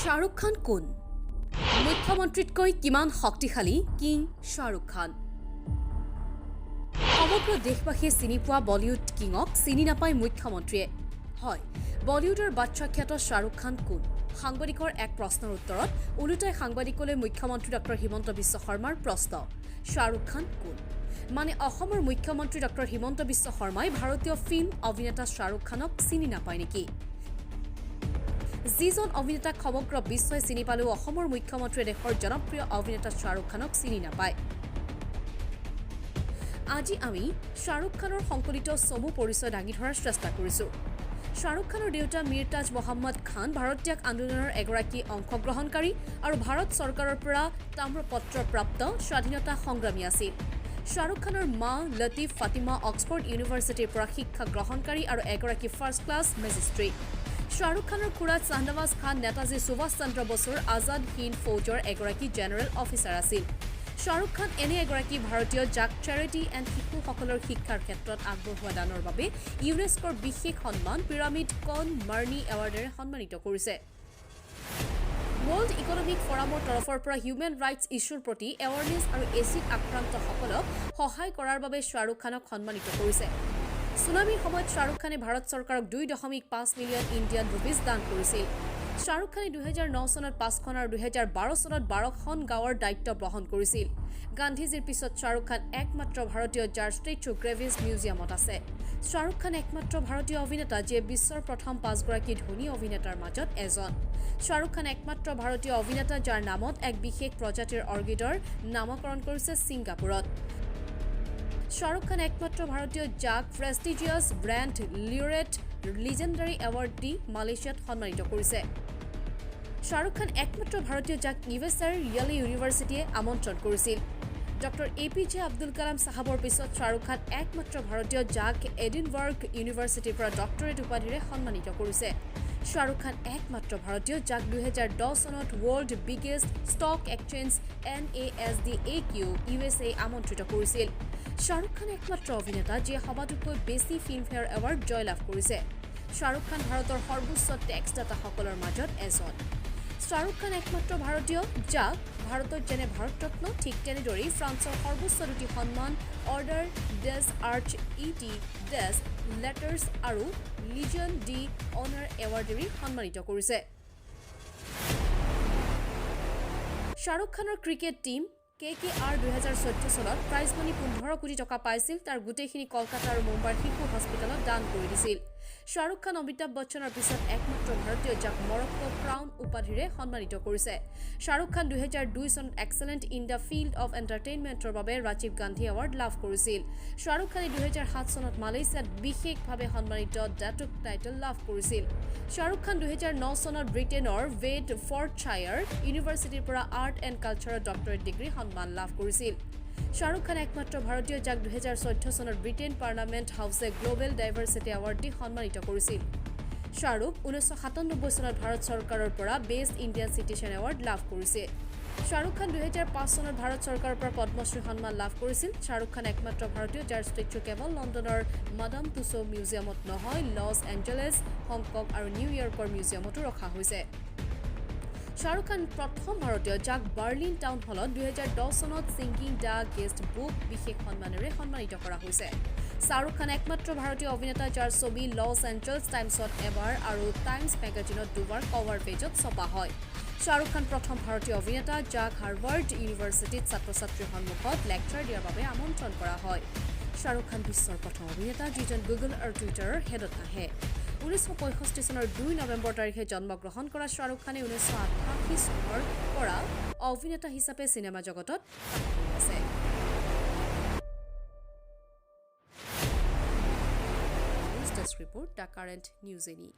Shahrukh Khan কোন মুখ্যমন্ত্ৰীতকৈ কিমান শক্তিশালী কিং Shahrukh Khan সমগ্ৰ দেশবাসীয়ে চিনি পোৱা বলিউড কিঙক চিনি নাপায় মুখ্যমন্ত্ৰীয়ে হয় বলিউডৰ বাচ্চাখ্যাত Shahrukh Khan কোন সাংবাদিকৰ এক প্ৰশ্নৰ উত্তৰত উলুটাই সাংবাদিকলৈ মুখ্যমন্ত্ৰী ডক্টৰ হিমন্ত বিশ্ব শৰ্মাৰ প্ৰশ্ন Shahrukh Khan কোন মানে অসমৰ মুখ্যমন্ত্ৰী ডক্টৰ হিমন্ত বিশ্ব শৰ্মাই ভাৰতীয় ফিল্ম অভিনেতা Shahrukh Khanক চিনি নাপায় নেকি যিজন অভিনেতাক সমগ্ৰ বিশ্বই চিনি পালেও অসমৰ মুখ্যমন্ত্ৰীয়ে দেশৰ জনপ্ৰিয় অভিনেতা Shahrukh Khanক চিনি নাপায় আজি আমি Shahrukh Khanৰ সংকলিত চমু পৰিচয় দাঙি ধৰাৰ চেষ্টা কৰিছো Shahrukh Khanৰ দেউতা মিৰতাজ মোহাম্মদ খান ভাৰতীয় আন্দোলনৰ এগৰাকী অংশগ্ৰহণকাৰী আৰু ভাৰত চৰকাৰৰ পৰা তাম্ৰপত্ৰ প্ৰাপ্ত স্বাধীনতা সংগ্ৰামী আছিল Shahrukh Khanৰ মা লতিফ ফাতিমা অক্সফৰ্ড ইউনিভাৰ্চিটিৰ পৰা শিক্ষা গ্ৰহণকাৰী আৰু এগৰাকী ফাৰ্ষ্ট ক্লাছ মেজিষ্ট্ৰেট Shahrukh Khanৰ খুৰা চাহনৱাজ খান নেতাজী সুভাষ চন্দ্ৰ বসুৰ আজাদ হিন্দ ফৌজৰ এগৰাকী জেনেৰেল অফিচাৰ আছিল Shahrukh Khan এনে এগৰাকী ভাৰতীয় যাক চেৰিটি এণ্ড শিশুসকলৰ শিক্ষাৰ ক্ষেত্ৰত আগবঢ়োৱা দানৰ বাবে ইউনেস্কোৰ বিশেষ সন্মান পিৰামিড কন মাৰ্নি এৱাৰ্ডেৰে সন্মানিত কৰিছে World Economic Forumৰ তৰফৰ পৰা হিউম্যান ৰাইটছ ইস্যুৰ প্ৰতি এৱাৰনেছ আৰু এচিড আক্ৰান্তসকলক সহায় কৰাৰ বাবে Shahrukh Khanক সন্মানিত কৰিছে সুনামিৰ সময়ত Shahrukh Khane ভাৰত চৰকাৰক 2.5 মিলিয়ন ইণ্ডিয়ান ৰুপিজ দান কৰিছিল Shahrukh Khane 2009 চনত 5খন আৰু 2012 চনত 12খন গাঁৱৰ দায়িত্ব গ্ৰহণ কৰিছিল গান্ধীজীৰ পিছত Shahrukh Khan একমাত্ৰ ভাৰতীয় যাৰ ষ্টেচু গ্ৰেভিছ মিউজিয়ামত আছে Shahrukh Khan একমাত্ৰ ভাৰতীয় অভিনেতা যিয়ে বিশ্বৰ প্ৰথম 5 গৰাকী ধনী অভিনেতাৰ মাজত এজন Shahrukh Khan একমাত্ৰ ভাৰতীয় অভিনেতা যাৰ নামত এক বিশেষ প্ৰজাতিৰ অৰ্কিডৰ নামকৰণ কৰিছে ছিংগাপুৰত Shahrukh Khan একমাত্ৰ ভাৰতীয় যাক প্ৰেষ্টিজিয়াছ ব্ৰেণ্ড লিঅৰেট লিজেণ্ডাৰী এৱাৰ্ড দি মালয়েছিয়াত সন্মানিত কৰিছে Shahrukh Khan একমাত্ৰ ভাৰতীয় যাক ইউএছৰ য়েল ইউনিভাৰ্চিটিয়ে আমন্ত্ৰণ কৰিছিল ডক্টৰ এপিজে আব্দুল কালাম সাহাবৰ পিছত Shahrukh Khan একমাত্ৰ ভাৰতীয় যাক এডিনবাৰ্গ ইউনিভাৰ্চিটিৰ পৰা ডক্টৰেট উপাধিৰে সন্মানিত কৰিছে Shahrukh Khan একমাত্ৰ ভাৰতীয় যাক 2010 চনত world biggest stock exchange NASDAQ USA আমন্ত্ৰিত কৰিছিল Shahrukh Khan একমাত্ৰ অভিনেতা যিয়ে সবাতোকৈ বেছি ফিল্মফেয়াৰ এৱাৰ্ড জয়লাভ কৰিছে Shahrukh Khan ভাৰতৰ সৰ্বোচ্চ টেক্স দাতাসকলৰ মাজত এজন Shahrukh Khan একমাত্ৰ ভাৰতীয় যাক ভাৰতত যেনে ভাৰত ৰত্ন ঠিক তেনেদৰেই ফ্ৰান্সৰ সৰ্বোচ্চ দুটি সন্মান অৰ্ডাৰ ডেছ আৰ্চ ইটি ডেছ লেটাৰ্ছ আৰু লিজিয়ন ডি অনাৰ এৱাৰ্ডেৰে সন্মানিত কৰিছে Shahrukh Khanৰ ক্ৰিকেট টীম KKR 2014 চনত প্ৰাইজ মানি 15 কোটি টকা পাইছিল তাৰ গুটেখিনি কলকাতা আৰু মুম্বাইৰ শিশু হস্পিটেলত দান কৰি দিছিল Shahrukh Khan অমিতাভ বচ্চনৰ পিছত একমাত্ৰ ভাৰতীয় যাক মৰক্কো ক্ৰাউন উপাধিৰে সন্মানিত কৰিছে Shahrukh Khan 2002 চনত excellent in the field of এন্টাৰটেইনমেন্টৰ বাবে ৰাজীৱ গান্ধী এৱাৰ্ড লাভ কৰিছিল Shahrukh Khan 2007 চনত মালয়েছিয়াত বিশেষভাৱে সন্মানিত ডাটুক টাইটেল লাভ কৰিছিল Shahrukh Khan 2009 চনত ব্ৰিটেনৰ ৱেড ফৰ্ডশ্বায়াৰ ইউনিভাৰ্চিটিৰ পৰা আৰ্ট এণ্ড কালচাৰৰ ডক্টৰেট ডিগ্ৰী সন্মান লাভ কৰিছিল Shahrukh Khan একমাত্ৰ ভাৰতীয় যাক 2014 চনত Britain parliament হাউছে global diversity award দি সন্মানিত কৰিছিল Shahrukh 1997 চনত ভাৰত চৰকাৰৰ পৰা বেষ্ট ইণ্ডিয়ান চিটিজেন এৱাৰ্ড লাভ কৰিছে Shahrukh Khan 2005 চনত ভাৰত চৰকাৰৰ পৰা পদ্মশ্ৰী সন্মান লাভ কৰিছিল Shahrukh Khan একমাত্ৰ ভাৰতীয় যাৰ ষ্টেচু কেৱল লণ্ডনৰ মাদাম তুছো মিউজিয়ামত নহয় লছ এঞ্জেলেছ হংকং আৰু নিউয়ৰ্কৰ মিউজিয়ামতো ৰখা হৈছে Shahrukh Khan প্ৰথম ভাৰতীয় যাক বাৰ্লিন টাউন হলত 2010 চনত সিংগিং দা গেষ্ট বুক বিশেষ সন্মানেৰে সন্মানিত কৰা হৈছে Shahrukh Khan একমাত্ৰ ভাৰতীয় অভিনেতা যাৰ ছবি লছ এঞ্জেলছ টাইমছত এবাৰ আৰু টাইমছ মেগাজিনত দুবাৰ কভাৰ পেজত ছপা হয় Shahrukh Khan প্ৰথম ভাৰতীয় অভিনেতা যাক হাৰ্ভাৰ্ড ইউনিভাৰ্চিটিত ছাত্ৰ-ছাত্ৰীৰ সন্মুখত লেকচাৰ দিয়াৰ বাবে আমন্ত্ৰণ কৰা হয় Shahrukh Khan বিশ্বৰ প্ৰথম অভিনেতা যিজন গুগল আৰু টুইটাৰৰ হেডত আহে 1965 চনৰ 2 নৱেম্বৰ তাৰিখে জন্মগ্ৰহণ কৰা Shahrukh Khane 1988 চনৰ পৰা অভিনেতা হিচাপে চিনেমা জগতত আছে News Desk Report, The Current News Any